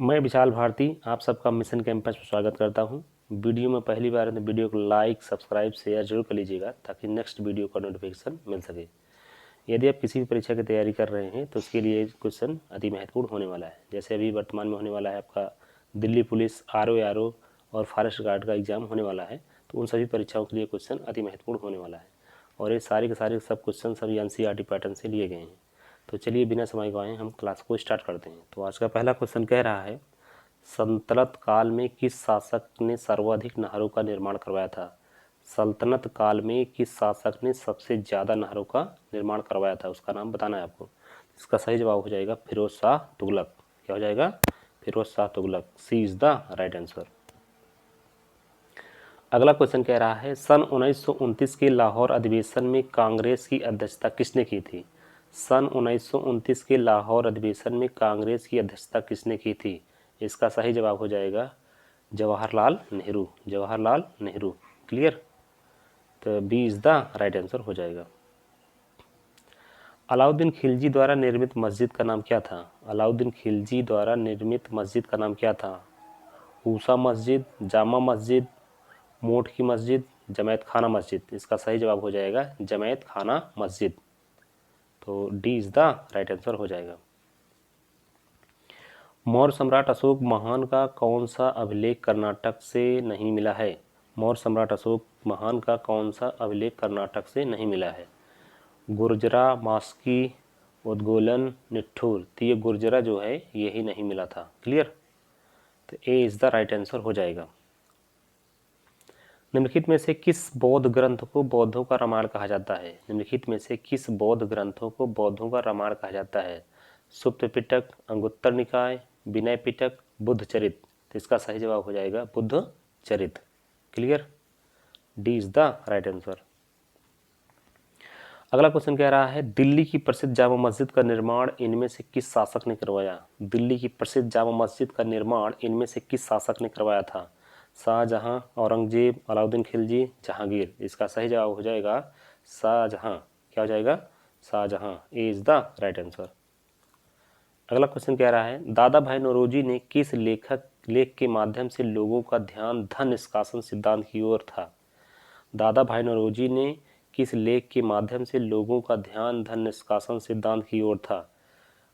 मैं विशाल भारती आप सबका मिशन कैंपस में स्वागत करता हूं। वीडियो में पहली बार है तो वीडियो को लाइक सब्सक्राइब शेयर जरूर कर लीजिएगा ताकि नेक्स्ट वीडियो का नोटिफिकेशन मिल सके। यदि आप किसी भी परीक्षा की तैयारी कर रहे हैं तो उसके लिए क्वेश्चन अति महत्वपूर्ण होने वाला है। जैसे अभी वर्तमान में होने वाला है आपका दिल्ली पुलिस RO और फॉरेस्ट गार्ड का एग्ज़ाम होने वाला है, तो उन सभी परीक्षाओं के लिए क्वेश्चन अति महत्वपूर्ण होने वाला है और ये सारे के सारे सब क्वेश्चन सभी NCERT पैटर्न से लिए गए हैं। तो चलिए बिना समय गवाए हम क्लास को स्टार्ट करते हैं। तो आज का पहला क्वेश्चन कह रहा है, सल्तनत काल में किस शासक ने सर्वाधिक नहरों का निर्माण करवाया था? सल्तनत काल में किस शासक ने सबसे ज़्यादा नहरों का निर्माण करवाया था, उसका नाम बताना है आपको। इसका सही जवाब हो जाएगा फिरोज शाह तुगलक। क्या हो जाएगा? फिरोज शाह तुगलक। सी इज द राइट आंसर। अगला क्वेश्चन कह रहा है, सन 1929 के लाहौर अधिवेशन में कांग्रेस की अध्यक्षता किसने की थी? सन 1929 के लाहौर अधिवेशन में कांग्रेस की अध्यक्षता किसने की थी? इसका सही जवाब हो जाएगा जवाहरलाल नेहरू। जवाहरलाल नेहरू। क्लियर? तो B is the right answer हो जाएगा। अलाउद्दीन खिलजी द्वारा निर्मित मस्जिद का नाम क्या था? अलाउद्दीन खिलजी द्वारा निर्मित मस्जिद का नाम क्या था? ऊषा मस्जिद, जामा मस्जिद, मोठ की मस्जिद, जमैत खाना मस्जिद। इसका सही जवाब हो जाएगा जमैत खाना मस्जिद। तो D is the right answer हो जाएगा। मौर्य सम्राट अशोक महान का कौन सा अभिलेख कर्नाटक से नहीं मिला है? मौर्य सम्राट अशोक महान का कौन सा अभिलेख कर्नाटक से नहीं मिला है? गुर्जरा, मास्की, उद्गोलन, निट्ठूर। तो ये गुर्जरा जो है यही नहीं मिला था। क्लियर? तो A is the right answer हो जाएगा। निम्नलिखित में से किस बौद्ध ग्रंथ को बौद्धों का रामायण कहा जाता है? निम्नलिखित में से किस बौद्ध ग्रंथों को बौद्धों का रामायण कहा जाता है? सुप्त पिटक, अंगुत्तर निकाय, विनय पिटक, बुद्ध चरित। तो इसका सही जवाब हो जाएगा Buddha Charit. Clear? D is the right answer. अगला क्वेश्चन कह रहा है, दिल्ली की प्रसिद्ध जामा मस्जिद का निर्माण इनमें से किस शासक ने करवाया? दिल्ली की प्रसिद्ध जामा मस्जिद का निर्माण इनमें से किस शासक ने करवाया था? शाहजहां, औरंगजेब, अलाउद्दीन खिलजी, जहांगीर। इसका सही जवाब हो जाएगा शाहजहां। क्या हो जाएगा? शाहजहां। ए इज द राइट आंसर। अगला क्वेश्चन कह रहा है, दादा भाई नौरोजी ने किस लेख के माध्यम से लोगों का ध्यान धन निष्कासन सिद्धांत की ओर था? दादा भाई नौरोजी ने किस लेख के माध्यम से लोगों का ध्यान धन निष्कासन सिद्धांत की ओर था?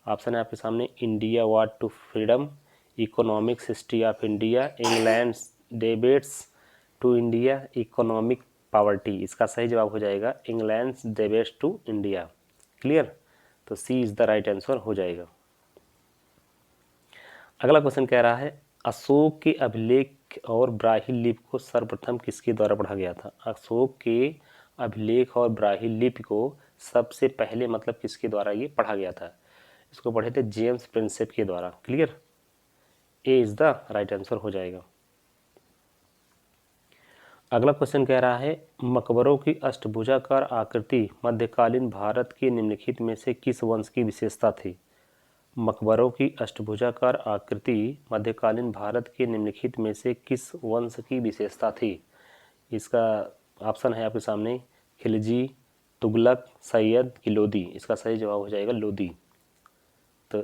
ऑप्शन है आपके सामने, इंडिया वाट to freedom, economics history of India, England's debts to India, economic poverty. इसका सही जवाब हो जाएगा England's debts to India. Clear? तो C is the right answer हो जाएगा। अगला क्वेश्चन कह रहा है, अशोक के अभिलेख और ब्राह्मी लिपि को सर्वप्रथम किसके द्वारा पढ़ा गया था? अशोक के अभिलेख और ब्राह्मी लिपि को सबसे पहले मतलब किसके द्वारा ये पढ़ा गया था? इसको पढ़े थे जेम्स प्रिंसेप के द्वारा। Clear? A is the right answer हो जाएगा। अगला क्वेश्चन कह रहा है, मकबरों की अष्टभुजाकार आकृति मध्यकालीन भारत के निम्नलिखित में से किस वंश की विशेषता थी? मकबरों की अष्टभुजाकार आकृति मध्यकालीन भारत के निम्नलिखित में से किस वंश की विशेषता थी? इसका ऑप्शन है आपके सामने, खिलजी, तुगलक, सैयद की लोदी। इसका सही जवाब हो जाएगा लोदी। तो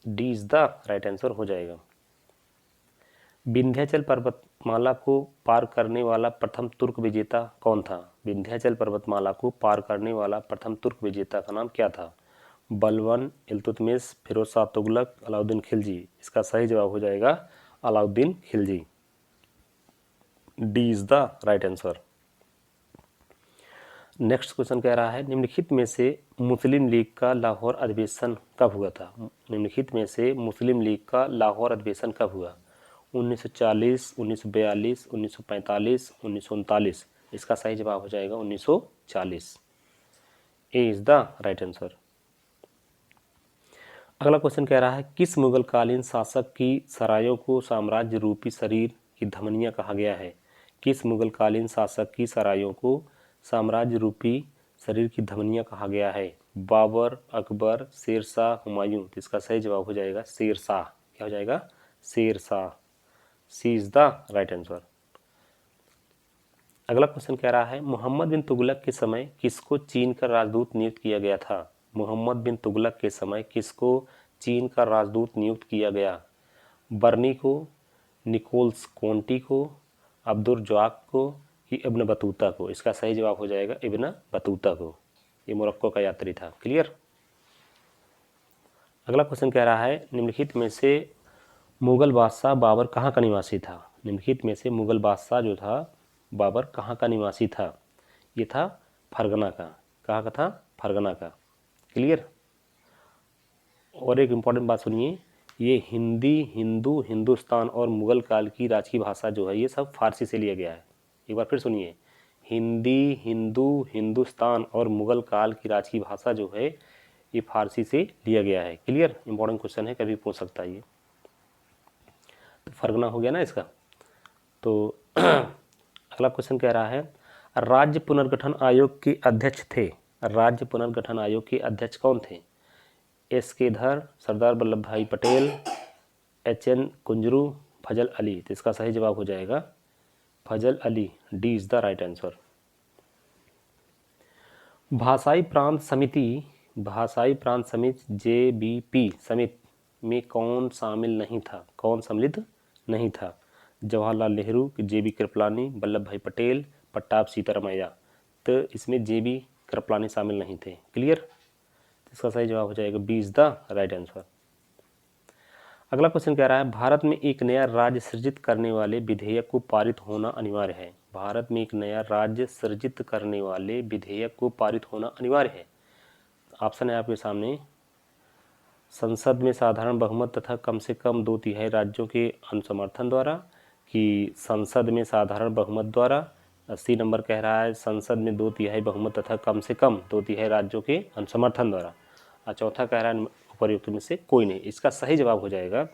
D is the right answer हो जाएगा। विंध्याचल पर्वतमाला को पार करने वाला प्रथम तुर्क विजेता कौन था? विंध्याचल पर्वतमाला को पार करने वाला प्रथम तुर्क विजेता का नाम क्या था? बलबन, इल्तुतमिश, फिरोज शाह तुगलक, अलाउद्दीन खिलजी। इसका सही जवाब हो जाएगा Alauddin Khilji. D is the right answer. Next question कह रहा है, निम्नलिखित में से मुस्लिम लीग का लाहौर अधिवेशन कब हुआ था? निम्नलिखित में से मुस्लिम लीग का लाहौर अधिवेशन कब हुआ? 1940, 1942, 1945, 1939। इसका सही जवाब हो जाएगा 1940। ए इज द राइट आंसर। अगला क्वेश्चन कह रहा है, किस मुगलकालीन शासक की सरायों को साम्राज्य रूपी शरीर की धमनियां कहा गया है? किस मुगलकालीन शासक की सरायों को साम्राज्य रूपी शरीर की धमनियां कहा गया है? बाबर, अकबर, शेरशाह, हुमायूं। तो इसका सही जवाब हो जाएगा शेरशाह। क्या हो जाएगा? शेरशाह। सी इज द राइट आंसर। अगला क्वेश्चन कह रहा है, मोहम्मद बिन तुगलक के समय किसको चीन का राजदूत नियुक्त किया गया था? मोहम्मद बिन तुगलक के समय किसको चीन का राजदूत नियुक्त किया गया? बर्नी को, निकोल्स कोंटी को, अब्दुल ज़्वाक को कि इब्न बतूता को? इसका सही जवाब हो जाएगा इब्न बतूता को। ये मोरक्को का यात्री था। क्लियर। अगला क्वेश्चन कह रहा है निम्नलिखित में से मुगल बादशाह बाबर कहाँ का निवासी था? निम्नलिखित में से मुगल बादशाह जो था बाबर कहाँ का निवासी था? ये था फरगना का। कहाँ का था? फरगना का। क्लियर। और एक इम्पॉर्टेंट बात सुनिए, ये हिंदी, हिंदू, हिंदुस्तान और मुगल काल की राजकीय भाषा जो है ये सब फारसी से लिया गया है। एक बार फिर सुनिए, हिंदी, हिंदू, हिंदुस्तान और मुगल काल की राजकीय भाषा जो है ये फारसी से लिया गया है। क्लियर। इंपॉर्टेंट क्वेश्चन है, कभी पूछ सकता है ये। तो फरगना हो गया ना इसका। तो अगला क्वेश्चन कह रहा है राज्य पुनर्गठन आयोग के अध्यक्ष थे। राज्य पुनर्गठन आयोग के अध्यक्ष कौन थे? एस के धर, सरदार वल्लभ भाई पटेल, एच एन कुंजरू, फजल अली। तो इसका सही जवाब हो जाएगा Fazal Ali. D is the right answer. भाषाई प्रांत समिति, भाषाई प्रांत समिति JBP समिति में कौन शामिल नहीं था? कौन सम्मिलित नहीं था? जवाहरलाल नेहरू, JB कृपलानी, वल्लभ भाई पटेल, पट्टाभ सीतारामैया। तो इसमें JB कृपलानी शामिल नहीं थे। क्लियर। इसका सही जवाब हो जाएगा B is the right answer. अगला क्वेश्चन कह रहा है भारत में एक नया राज्य सृजित करने वाले विधेयक को पारित होना अनिवार्य है। भारत में एक नया राज्य सृजित करने वाले विधेयक को पारित होना अनिवार्य है। ऑप्शन है आपके सामने, संसद में साधारण बहुमत तथा कम से कम 2/3 राज्यों के अनुसमर्थन द्वारा, कि संसद में साधारण बहुमत द्वारा। 80 नंबर कह रहा है संसद में 2/3 बहुमत तथा कम से कम 2/3 राज्यों के अनुसमर्थन द्वारा। और चौथा कह रहा है उपर्युक्त में से कोई नहीं। इसका सही जवाब हो जाएगा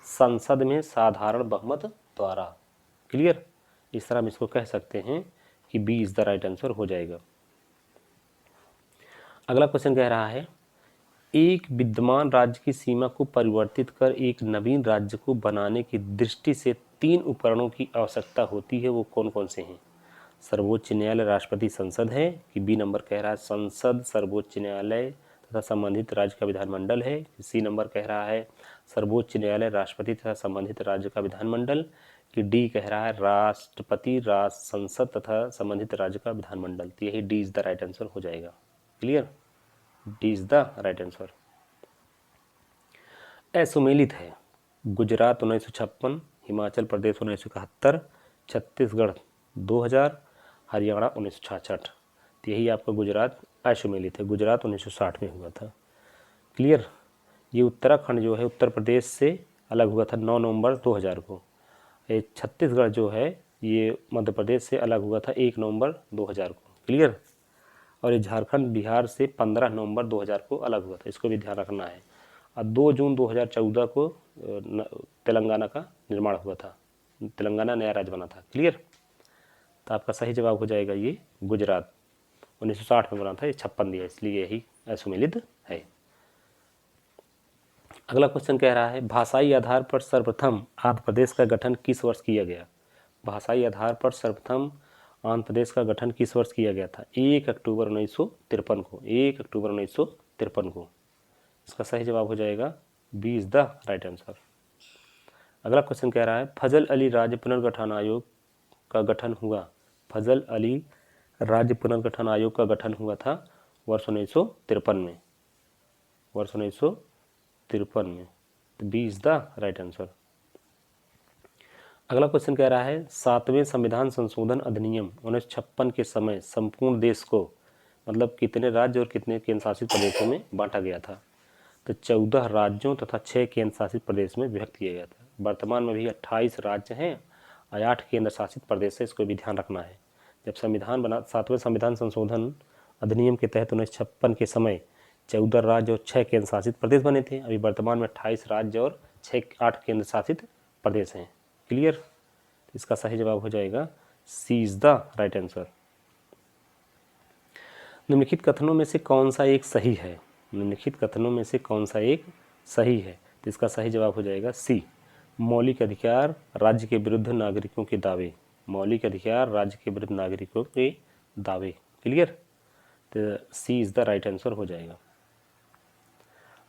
संसद में साधारण बहुमत द्वारा। क्लियर। इस तरह हम इसको कह सकते हैं कि B is the right answer हो जाएगा। अगला क्वेश्चन कह रहा है एक विद्यमान राज्य की सीमा को परिवर्तित कर एक नवीन राज्य को बनाने की दृष्टि से 3 उपकरणों की आवश्यकता होती है, वो कौन कौन से हैं? सर्वोच्च न्यायालय, राष्ट्रपति, संसद है कि बी नंबर कह रहा है संसद, सर्वोच्च न्यायालय तथा संबंधित राज्य का विधानमंडल है। सी नंबर कह रहा है सर्वोच्च न्यायालय, राष्ट्रपति तथा संबंधित राज्य का विधानमंडल, कि डी कह रहा है राष्ट्रपति, संसद तथा संबंधित राज्य का विधानमंडल। तो यही D is the right answer हो जाएगा। Clear. D is the right answer. असुमेलित है गुजरात 1956, हिमाचल प्रदेश 1971, छत्तीसगढ़ 2000, हरियाणा 1966। तो यही आपका गुजरात असुमेलित है। गुजरात 1960 में हुआ था। क्लियर। ये उत्तराखंड जो है उत्तर प्रदेश से अलग हुआ था 9 नवंबर 2000 को। ये छत्तीसगढ़ जो है ये मध्य प्रदेश से अलग हुआ था 1 नवंबर 2000 को। क्लियर। और ये झारखंड बिहार से 15 नवंबर 2000 को अलग हुआ था। इसको भी ध्यान रखना है। और 2 जून 2014 को तेलंगाना का निर्माण हुआ था। तेलंगाना नया राज्य बना था। क्लियर। तो आपका सही जवाब हो जाएगा ये गुजरात। 1960 में बना था, ये 56 दिया, इसलिए यही असुमेलित है। अगला क्वेश्चन कह रहा है भाषाई आधार पर सर्वप्रथम आंध्र प्रदेश का गठन किस वर्ष किया गया? भाषाई आधार पर सर्वप्रथम आंध्र प्रदेश का गठन किस वर्ष किया गया था? 1 अक्टूबर 1953 को। 1 अक्टूबर 1953 को। इसका सही जवाब हो जाएगा B is the right answer. अगला क्वेश्चन कह रहा है फजल अली राज्य पुनर्गठन आयोग का गठन हुआ। फजल अली राज्य पुनर्गठन आयोग का गठन हुआ था वर्ष 1953 में। वर्ष 1953 में। तो B is the right answer. अगला क्वेश्चन कह रहा है 7वें संविधान संशोधन अधिनियम 1956 के समय संपूर्ण देश को मतलब कितने राज्य और कितने केंद्र शासित प्रदेशों में बांटा गया था? तो 14 राज्यों तथा 6 केंद्र शासित प्रदेश में विभक्त किया गया था। वर्तमान में भी 28 राज्य हैं और 8 केंद्र शासित प्रदेश है। इसको भी ध्यान रखना है। जब संविधान बना 7वें संविधान संशोधन अधिनियम के तहत 1956 के समय 14 राज्य और 6 केंद्र शासित प्रदेश बने थे। अभी वर्तमान में 28 राज्य और 8 केंद्र शासित प्रदेश हैं। क्लियर। इसका सही जवाब हो जाएगा सी इज द राइट आंसर। निम्नलिखित कथनों में से कौन सा एक सही है? निम्नलिखित कथनों में से कौन सा एक सही है? तो इसका सही जवाब हो जाएगा सी, मौलिक अधिकार राज्य के विरुद्ध नागरिकों के दावे। मौलिक अधिकार राज्य के विरुद्ध नागरिकों के दावे। क्लियर। तो C is the right answer हो जाएगा।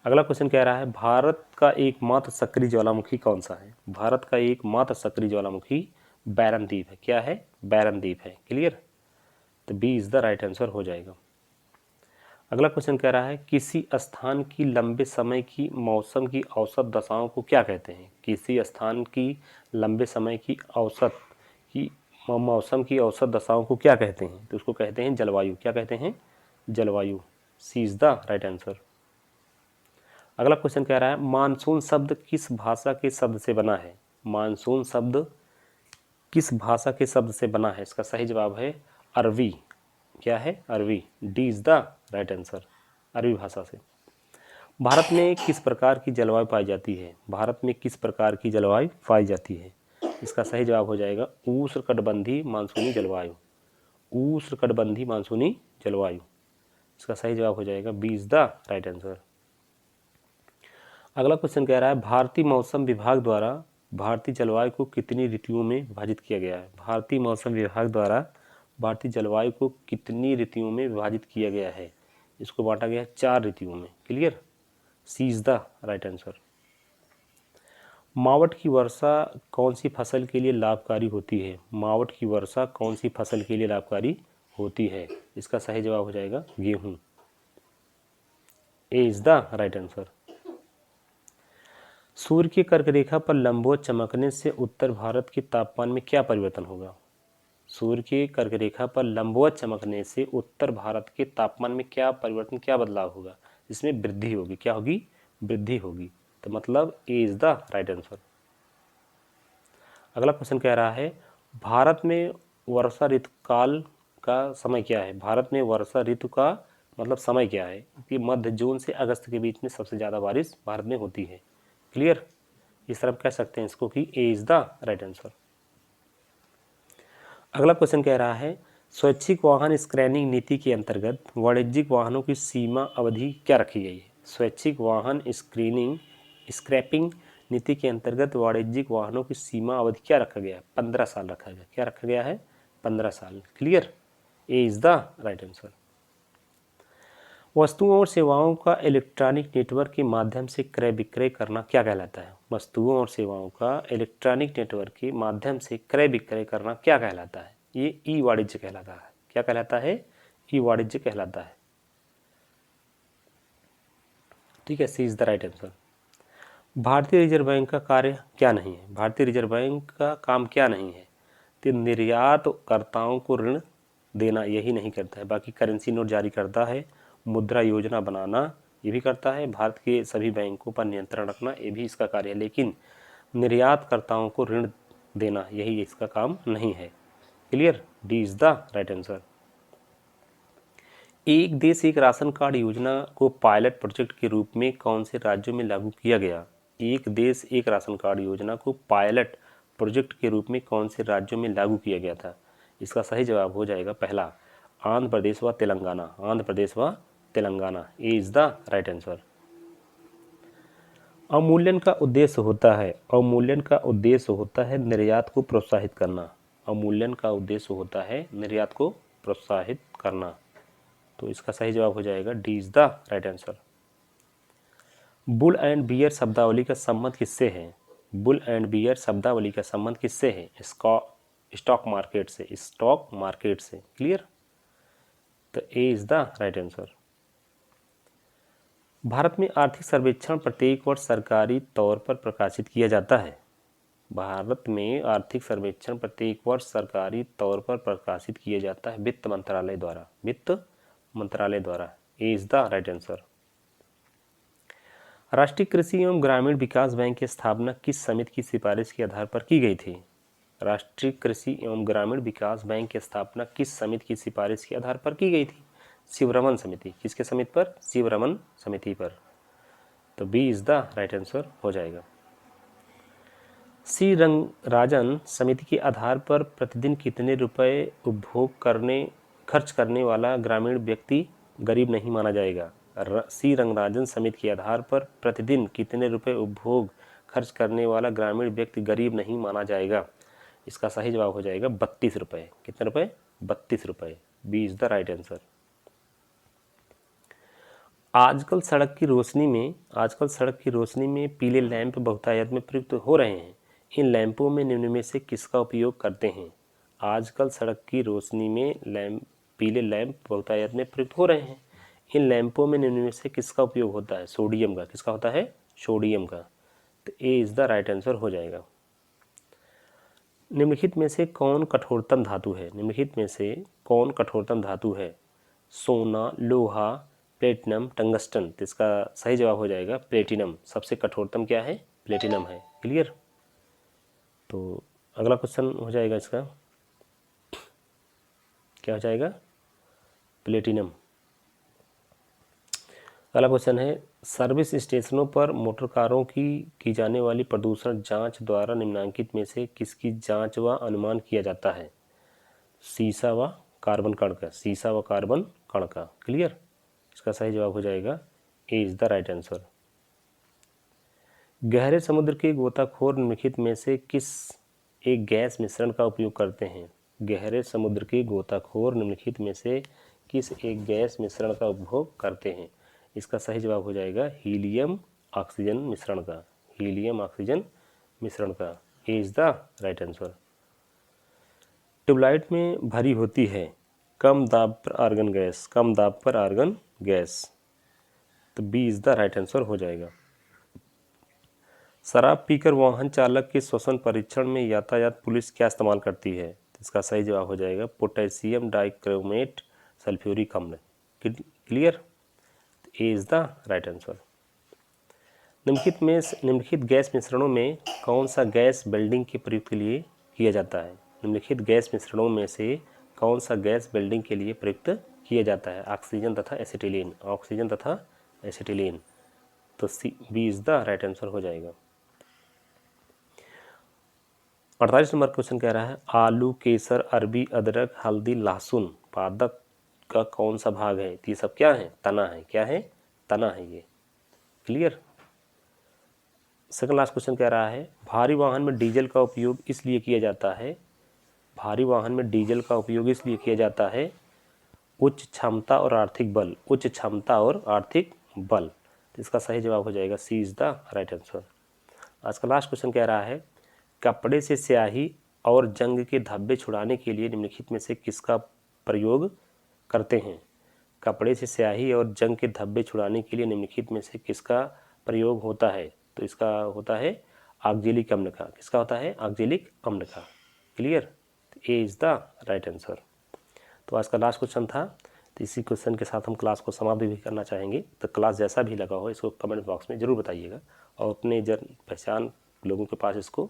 अगला क्वेश्चन कह रहा है भारत का एकमात्र सक्रिय ज्वालामुखी कौन सा है? भारत का एकमात्र सक्रिय ज्वालामुखी बैरन द्वीप है। क्या है? बैरन द्वीप है। क्लियर? तो B is the right answer हो जाएगा। अगला क्वेश्चन कह रहा है किसी स्थान की लंबे समय की मौसम की औसत दशाओं को क्या कहते हैं? किसी स्थान की लंबे समय की औसत की मौसम की औसत दशाओं को क्या कहते हैं? तो उसको कहते हैं जलवायु। क्या कहते हैं? जलवायु। सी इज द राइट आंसर। अगला क्वेश्चन कह रहा है मानसून शब्द किस भाषा के शब्द से बना है? मानसून शब्द किस भाषा के शब्द से बना है? इसका सही जवाब है अरबी। क्या है? अरबी। D is the right answer. अरबी भाषा से। भारत में किस प्रकार की जलवायु पाई जाती है? भारत में किस प्रकार की जलवायु पाई जाती है? इसका सही जवाब हो जाएगा उष्णकटिबंधीय मानसूनी जलवायु। उष्णकटिबंधीय मानसूनी जलवायु। इसका सही जवाब हो जाएगा B is the right answer. अगला क्वेश्चन कह रहा है भारतीय मौसम विभाग द्वारा भारतीय जलवायु को कितनी ऋतुओं में विभाजित किया गया है? भारतीय मौसम विभाग द्वारा भारतीय जलवायु को कितनी ऋतुओं में विभाजित किया गया है? इसको बांटा गया है 4 ऋतुओं में। Clear? C is the right answer. मावट की वर्षा कौन सी फसल के लिए लाभकारी होती है? मावट की वर्षा कौन सी फसल के लिए लाभकारी होती है? इसका सही जवाब हो जाएगा गेहूं। ए इज द राइट आंसर। सूर्य की कर्क रेखा पर लंबवत चमकने से उत्तर भारत के तापमान में क्या परिवर्तन होगा? सूर्य की कर्क रेखा पर लंबवत चमकने से उत्तर भारत के तापमान में क्या परिवर्तन, क्या बदलाव होगा? इसमें वृद्धि होगी। क्या होगी? वृद्धि होगी। तो मतलब ए इज द राइट आंसर। अगला क्वेश्चन कह रहा है भारत में वर्षा ऋतु काल का समय क्या है? भारत में वर्षा ऋतु का मतलब समय क्या है? कि मध्य जून से अगस्त के बीच में सबसे ज़्यादा बारिश भारत में होती है। क्लियर? इस तरह कह सकते हैं इसको कि ए इज द राइट आंसर। अगला क्वेश्चन कह रहा है स्वैच्छिक वाहन स्क्रैनिंग नीति के अंतर्गत वाणिज्यिक वाहनों की सीमा अवधि क्या रखी गई है? स्वैच्छिक वाहन स्क्रैपिंग नीति के अंतर्गत वाणिज्यिक वाहनों की सीमा अवधि क्या रखा गया है? 15 साल रखा गया। क्या रखा गया है? 15 साल। Clear? A is the right answer. वस्तुओं और सेवाओं का इलेक्ट्रॉनिक नेटवर्क के माध्यम से क्रय विक्रय करना क्या कहलाता है? वस्तुओं और सेवाओं का इलेक्ट्रॉनिक नेटवर्क के माध्यम से क्रय विक्रय करना क्या कहलाता है? ये ई वाणिज्य कहलाता है। क्या कहलाता है? ई वाणिज्य कहलाता है। ठीक है, सी इज द राइट आंसर। भारतीय रिजर्व बैंक का कार्य क्या नहीं है? भारतीय रिजर्व बैंक का काम क्या नहीं है? तो निर्यातकर्ताओं को ऋण देना यही नहीं करता है। बाकी करेंसी नोट जारी करता है, मुद्रा योजना बनाना ये भी करता है, भारत के सभी बैंकों पर नियंत्रण रखना ये भी इसका कार्य है, लेकिन निर्यातकर्ताओं को ऋण देना यही इसका काम नहीं है। Clear? D is the right answer. एक देश एक राशन कार्ड योजना को पायलट प्रोजेक्ट के रूप में कौन से राज्यों में लागू किया गया? एक देश एक राशन कार्ड योजना को पायलट प्रोजेक्ट के रूप में कौन से राज्यों में लागू किया गया था? इसका सही जवाब हो जाएगा पहला आंध्र प्रदेश व तेलंगाना। आंध्र प्रदेश व तेलंगाना। ए इज द राइट आंसर। अवमूल्यन का उद्देश्य होता है निर्यात को प्रोत्साहित करना। अवमूल्यन का उद्देश्य होता है निर्यात को प्रोत्साहित करना। तो इसका सही जवाब हो जाएगा D is the right answer. Bull and bear शब्दावली का संबंध किससे है? बुल एंड बियर शब्दावली का संबंध किससे है? स्टॉक मार्केट से। स्टॉक मार्केट से। क्लियर? तो A is the right answer. Bharat में आर्थिक सर्वेक्षण प्रत्येक वर्ष सरकारी तौर पर प्रकाशित किया जाता है। भारत में आर्थिक सर्वेक्षण प्रत्येक वर्ष सरकारी तौर पर प्रकाशित किया जाता है वित्त मंत्रालय द्वारा। वित्त मंत्रालय द्वारा। ए इज द राइट आंसर। राष्ट्रीय कृषि एवं ग्रामीण विकास बैंक की स्थापना किस समिति की सिफारिश के आधार पर की गई थी? राष्ट्रीय कृषि एवं ग्रामीण विकास बैंक की स्थापना किस समिति की सिफारिश के आधार पर की गई थी? शिवरमन समिति। किसके समिति पर? शिवरमन समिति पर। तो B is the right answer हो जाएगा। सी रंगराजन समिति के आधार पर प्रतिदिन कितने रुपए खर्च करने वाला ग्रामीण व्यक्ति गरीब नहीं माना जाएगा? सी रंगराजन समिति के आधार पर प्रतिदिन कितने रुपए उपभोग खर्च करने वाला ग्रामीण व्यक्ति गरीब नहीं माना जाएगा? इसका सही जवाब हो जाएगा 32 रुपये। कितने रुपए? 32 रुपये। B is the right answer. आजकल सड़क की रोशनी में पीले लैंप बहुतायत में प्रयुक्त हो रहे हैं। इन लैंपों में निम्न में से किसका उपयोग करते हैं? आजकल सड़क की रोशनी में पीले लैंप बहुतायत में प्रयुक्त हो रहे हैं। इन लैंपों में निम्न में से किसका उपयोग होता है? सोडियम का। किसका होता है? सोडियम का। तो ए इज़ द राइट आंसर हो जाएगा। निम्नलिखित में से कौन कठोरतम धातु है? निम्नलिखित में से कौन कठोरतम धातु है? सोना, लोहा, प्लेटिनम, टंगस्टन। तो इसका सही जवाब हो जाएगा प्लेटिनम। सबसे कठोरतम क्या है? प्लेटिनम है। क्लियर। तो अगला क्वेश्चन हो जाएगा इसका, क्या हो जाएगा? प्लेटिनम। अगला क्वेश्चन है, सर्विस स्टेशनों पर मोटर कारों की जाने वाली प्रदूषण जांच द्वारा निम्नलिखित में से किसकी जांच व अनुमान किया जाता है? सीसा व कार्बन कण का। सीसा व कार्बन कण का। क्लियर। इसका सही जवाब हो जाएगा ए इज़ द राइट आंसर। गहरे समुद्र के गोताखोर निम्नलिखित में से किस एक गैस मिश्रण का उपयोग करते हैं? गहरे समुद्र के गोताखोर निम्नलिखित में से किस एक गैस मिश्रण का उपभोग करते हैं? इसका सही जवाब हो जाएगा हीलियम ऑक्सीजन मिश्रण का। हीलियम ऑक्सीजन मिश्रण का। A is the right answer. Tubelight में भरी होती है कम दाब पर आर्गन गैस। कम दाब पर आर्गन गैस। तो B is the right answer हो जाएगा। शराब पीकर वाहन चालक के श्वसन परीक्षण में यातायात पुलिस क्या इस्तेमाल करती है? तो इसका सही जवाब हो जाएगा पोटेशियम डाइक्रोमेट सल्फ्यूरिक अम्ल। Clear. A is the right answer. निम्नलिखित गैस मिश्रणों में कौन सा गैस वेल्डिंग के प्रयोग के लिए किया जाता है? निम्नलिखित गैस मिश्रणों में से कौन सा गैस वेल्डिंग के लिए प्रयुक्त किया जाता है? ऑक्सीजन तथा एसिटिलीन। ऑक्सीजन तथा एसिटिलीन। तो C B is the right answer हो जाएगा। 48 नंबर क्वेश्चन कह रहा है, आलू, केसर, अरबी, अदरक, हल्दी, लहसुन पादप का कौन सा भाग है? तो ये सब क्या है? तना है। क्या है? तना है ये। क्लियर। सेकंड लास्ट क्वेश्चन कह रहा है, भारी वाहन में डीजल का उपयोग इसलिए किया जाता है। भारी वाहन में डीजल का उपयोग इसलिए किया जाता है उच्च क्षमता और आर्थिक बल। उच्च क्षमता और आर्थिक बल। तो इसका सही जवाब हो जाएगा सी इज़ द राइट आंसर। आज का लास्ट क्वेश्चन कह रहा है, कपड़े से स्याही और जंग के धब्बे छुड़ाने के लिए निम्नलिखित में से किसका प्रयोग करते हैं? कपड़े से स्याही और जंग के धब्बे छुड़ाने के लिए निम्नलिखित में से किसका प्रयोग होता है? तो इसका होता है ऑक्जेलिक अम्ल का। किसका होता है? ऑक्जेलिक अम्ल का। Clear. A is the right answer. तो आज का लास्ट क्वेश्चन था। तो इसी क्वेश्चन के साथ हम क्लास को समाप्त भी करना चाहेंगे। तो क्लास जैसा भी लगा हो इसको कमेंट बॉक्स में ज़रूर बताइएगा और अपने पहचान लोगों के पास इसको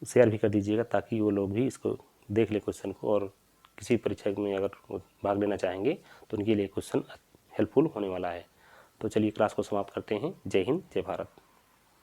शेयर भी कर दीजिएगा ताकि वो लोग भी इसको देख ले क्वेश्चन को, और किसी परीक्षा में अगर भाग लेना चाहेंगे तो उनके लिए क्वेश्चन हेल्पफुल होने वाला है। तो चलिए क्लास को समाप्त करते हैं। जय हिंद, जय भारत।